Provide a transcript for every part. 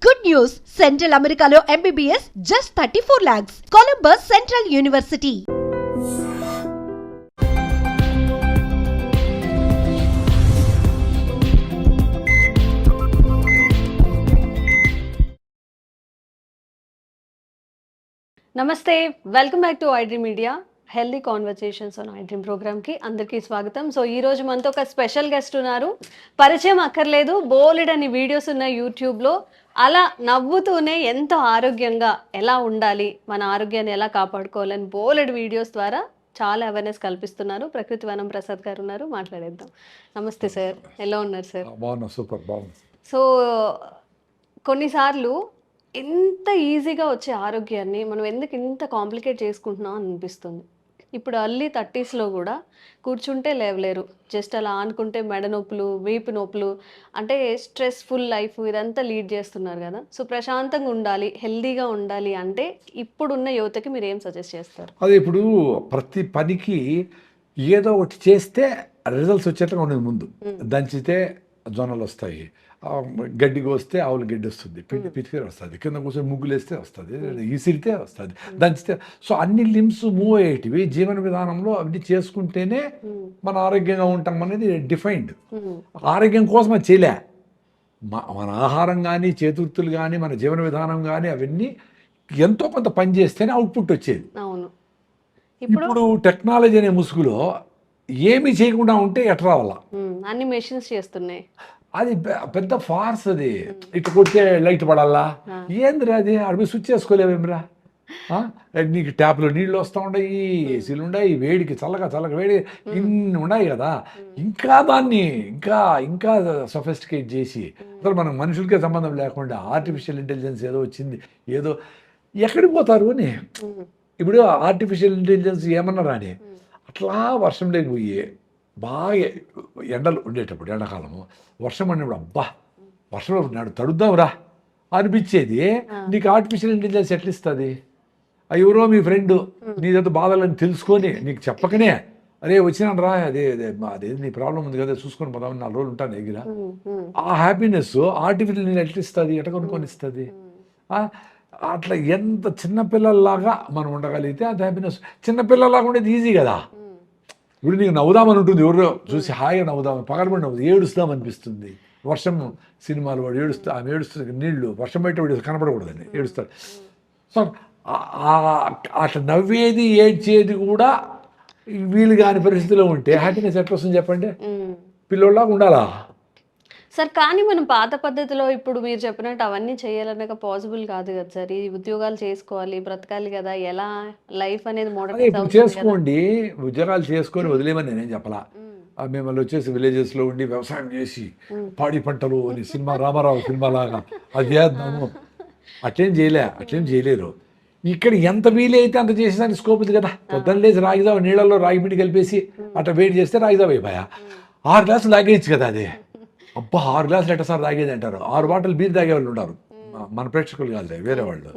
Good news! Central Americano MBBS just 34 lakhs. Columbus Central University. నమస్తే, welcome back to iDream media healthy conversations on iDream ప్రోగ్రామ్కి అందరికీ స్వాగతం. So ఈరోజు మనతో ఒక స్పెషల్ గెస్ట్ ఉన్నారు. పరిచయం అక్కర్లేదు, బోలెడని వీడియోస్ ఉన్నాయి యూట్యూబ్లో. అలా నవ్వుతూనే ఎంతో ఆరోగ్యంగా ఎలా ఉండాలి, మన ఆరోగ్యాన్ని ఎలా కాపాడుకోవాలని బోలెడు వీడియోస్ ద్వారా చాలా అవేర్నెస్ కల్పిస్తున్నారు. ప్రకృతి వనం ప్రసాద్ గారు ఉన్నారు, మాట్లాడేద్దాం. నమస్తే సార్, ఎలా ఉన్నారు సార్? బాగున్నా, సూపర్ బాగుంది. సో కొన్నిసార్లు ఎంత ఈజీగా వచ్చే ఆరోగ్యాన్ని మనం ఎందుకు ఇంత కాంప్లికేట్ చేసుకుంటున్నాం అని అనిపిస్తుంది. ఇప్పుడు అర్లీ 30sలో కూడా కూర్చుంటే లేవలేరు, జస్ట్ అలా ఆనుకుంటే మెడ నొప్పులు, వీపు నొప్పులు, అంటే స్ట్రెస్ఫుల్ లైఫ్ ఇదంతా లీడ్ చేస్తున్నారు కదా. సో ప్రశాంతంగా ఉండాలి, హెల్దీగా ఉండాలి అంటే ఇప్పుడున్న యువతకి మీరు ఏం సజెస్ట్ చేస్తారు? అదే, ఇప్పుడు ప్రతి పనికి ఏదో ఒకటి చేస్తే రిజల్ట్స్ వచ్చేట్టుగా ఉండేది. ముందు దంచితే జొన్నలు వస్తాయి, గడ్డి కోస్తే ఆవులు గడ్డి వస్తుంది, పితికే వస్తుంది, కింద కూర్చొని ముగ్గులు వేస్తే వస్తుంది, ఈసిరితే వస్తుంది, దంచితే. సో అన్ని లిమ్స్ మూవ్ అయ్యేటివి జీవన విధానంలో అవన్నీ చేసుకుంటేనే మన ఆరోగ్యంగా ఉంటాం అనేది డిఫైన్డ్. ఆరోగ్యం కోసం అది చేయలే, మన ఆహారం కానీ చేతుర్తులు కానీ మన జీవన విధానం కానీ అవన్నీ ఎంతో కొంత పని చేస్తేనే అవుట్పుట్ వచ్చేది. అవును, ఇప్పుడు టెక్నాలజీ అనే ముసుగులో ఏమీ చేయకుండా ఉంటే ఎట్లా రావాలా? అన్ని మెషిన్స్ చేస్తున్నాయి. అది పెద్ద ఫార్స్. అది ఇట్లా కొడితే లైట్ పడాలా, ఏందిరా అది అడిగి స్విచ్ చేసుకోలేవేమిరా? నీకు ట్యాప్లో నీళ్ళు వస్తూ ఉన్నాయి, ఏసీలు ఉన్నాయి, వేడికి చల్లగా వేడి ఇన్ని ఉన్నాయి కదా. ఇంకా దాన్ని ఇంకా ఇంకా సొఫిస్టికేట్ చేసి అసలు మనం మనుషులకే సంబంధం లేకుండా ఆర్టిఫిషియల్ ఇంటెలిజెన్స్ ఏదో వచ్చింది, ఏదో ఎక్కడికి పోతారు అని. ఇప్పుడు ఆర్టిఫిషియల్ ఇంటెలిజెన్స్ ఏమన్నా రాని అట్లా వర్షం లేకపోయి బాగా ఎండలు ఉండేటప్పుడు, ఎండాకాలము వర్షం పడినప్పుడు అబ్బా వర్షంలో నాడు తడుద్దాంరా అనిపించేది. నీకు ఆర్టిఫిషియల్ ఇంటెలిజెన్స్ ఎట్లా ఇస్తుంది? ఎవరో మీ ఫ్రెండ్ నీదంతా బాధలని తెలుసుకొని నీకు చెప్పకనే అరే వచ్చినాను రా, అదే నీ ప్రాబ్లం ఉంది కదా చూసుకొని పోదామని 4 రోజులు ఉంటాను దగ్గర. ఆ హ్యాపీనెస్ ఆర్టిఫిషియల్ నేను ఎట్లా ఇస్తుంది, ఎట్లా కొనుక్కొని ఇస్తుంది? అట్లా ఎంత చిన్నపిల్లల్లాగా మనం ఉండగలిగితే అది హ్యాపీనెస్. చిన్నపిల్లలాగా ఉండేది ఈజీ కదా. ఇప్పుడు నీకు నవ్వుదామని ఉంటుంది, ఎవరో చూసి హాయిగా నవ్వుదామని, పగలబడి నవ్వుతుంది, ఏడుస్తామనిపిస్తుంది. వర్షం సినిమాలు వాడు ఆమె ఏడుస్తుంది, నీళ్లు వర్షం బయట కనపడకూడదని ఏడుస్తాడు. సో అట్లా నవ్వేది ఏడ్చేది కూడా వీలు కాని పరిస్థితిలో ఉంటే హ్యాపీనెస్ ఎట్లా వస్తుంది చెప్పండి? పిల్లోళ్ళలాగా ఉండాలా సార్? కానీ మనం పాత పద్ధతిలో ఇప్పుడు మీరు చెప్పినట్టు అవన్నీ చేయాలన్నాక పాసిబుల్ కాదు కదా సార్. ఈ ఉద్యోగాలు చేసుకోవాలి, బ్రతకాలి కదా, ఎలా లైఫ్ అనేది ఇప్పుడు చేసుకోండి, ఉద్యోగాలు చేసుకొని వదిలేమని నేనేం చెప్పలా. మిమ్మల్ని వచ్చేసి విలేజెస్లో ఉండి వ్యవసాయం చేసి పాడి పంటలు అని సినిమా రామారావు సినిమా లాగా అది చేద్దాము, అట్లేం చేయలేరు. ఇక్కడ ఎంత వీలైతే అంత చేసేదానికి స్కోప్ ఉంది కదా. పొద్దున్న లేచి రాగిదావ నీళ్ళల్లో రాగి పిండి కలిపేసి అట్లా వేడి చేస్తే రాగిదావ అయిపోయా. 6 గ్లాసులు తాగేయచ్చు కదా. అదే అబ్బా 6 గ్లాసులు ఎట్ట సార్ తాగేది అంటారు. 6 బాటిల్ బీర్ తాగే వాళ్ళు ఉంటారు, మన ప్రేక్షకులు కాదు వేరే వాళ్ళు.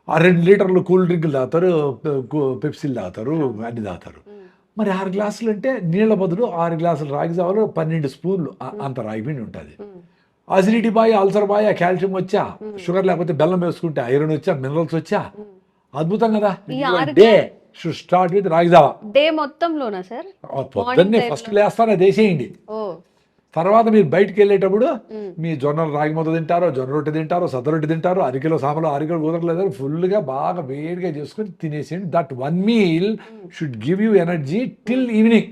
2 లీటర్లు కూల్ డ్రింకులు తాగుతారు, పెప్సీలు తాగుతారు, అన్ని తాగుతారు. మరి 6 గ్లాసులు అంటే నీళ్ళ బదులు 6 గ్లాసులు రాగి జావలు 12 స్పూన్లు అంత రాగి పిండి ఉంటుంది. అసిడిటీ బాయ్, అల్సర్ బాయ్, కాల్షియం వచ్చా, షుగర్ లేకపోతే బెల్లం వేసుకుంటే ఐరన్ వచ్చా, మినరల్స్ వచ్చా, అద్భుతం కదా. Day should start with ragi java. Day మొత్తంలోనా సార్? పొద్దున్నే ఫస్ట్ లేస్తారా దేసేయండి. తర్వాత మీరు బయటకు వెళ్ళేటప్పుడు మీ జొన్నలు రాగి మొదలు తింటారో, జొన్న రొట్టె తింటారో, సద్ద రొట్టె తింటారో, 1 కిలో సాంబార్లో 1 కిలో కుదరలేదు, ఫుల్గా బాగా వేడిగా చేసుకొని తినేసేయండి. That 1 meal should give you energy till evening.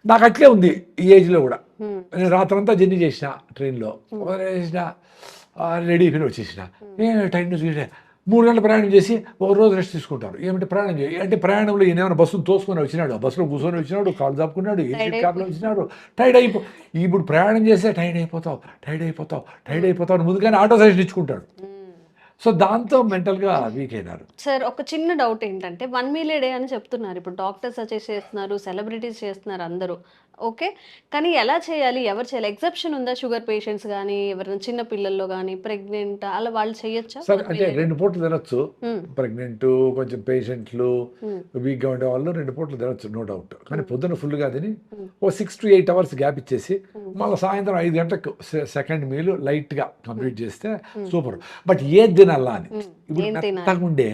నాకు అట్లే ఉంది ఈ ఏజ్లో కూడా. నేను రాత్రంతా జర్నీ చేసిన, ట్రైన్లో చేసిన, రెడీ అయిపోయి వచ్చేసిన. టైం చూసే 3 గంటల ప్రయాణం చేసి ఒక రోజు రెస్ట్ తీసుకుంటారు. ఏమంటే ప్రయాణం చేయాలి అంటే ప్రయాణంలో ఏమైనా బస్సును తోసుకొని వచ్చినాడు, బస్సులో కూర్చొని వచ్చినాడు, కాళ్ళు చాపుకున్నాడు, ఏసీ క్యాబ్లో వచ్చినాడు, టైర్డ్ ఇప్పుడు ప్రయాణం చేస్తే టైర్డ్ అయిపోతావు ముందుగానే ఆటో సజెషన్ ఇచ్చుకుంటాడు. సో దాంతో మెంటల్గా వీక్ అయినారు. సార్ ఒక చిన్న డౌట్ ఏంటంటే 1 మీల్ ఏ డే అని చెప్తున్నారు. ఇప్పుడు డాక్టర్స్ సజెస్ట్ చేస్తున్నారు, సెలబ్రిటీస్ చేస్తున్నారు, అందరూ ఓకే. కానీ ఎలా చేయాలి? ఎవరు చేయాలి? ఎగ్జెప్షన్ ఉందా? షుగర్ పేషెంట్స్ గానీ, ఎవరైనా చిన్న పిల్లల్లో గానీ, ప్రెగ్నెంట్ అలా వాళ్ళు చేయొచ్చా? సరే అంటే 2 పూటలు తినొచ్చు. హ్మ్. ప్రెగ్నెంట్, కొంచెం పేషెంట్లు, హ్మ్. వీక్గా ఉండే వాళ్ళు 2 పూటలు తినొచ్చు, నో డౌట్. కానీ పొద్దున్న ఫుల్గా తిని ఓ 6 to 8 అవర్స్ గ్యాప్ ఇచ్చేసి మళ్ళీ సాయంత్రం 5 గంటలకు సెకండ్ మీల్ లైట్గా కంప్లీట్ చేస్తే సూపర్. బట్ ఏది తినాలా అని ఇప్పుడు ఏం తినాలి? మెత్తగా ఉండే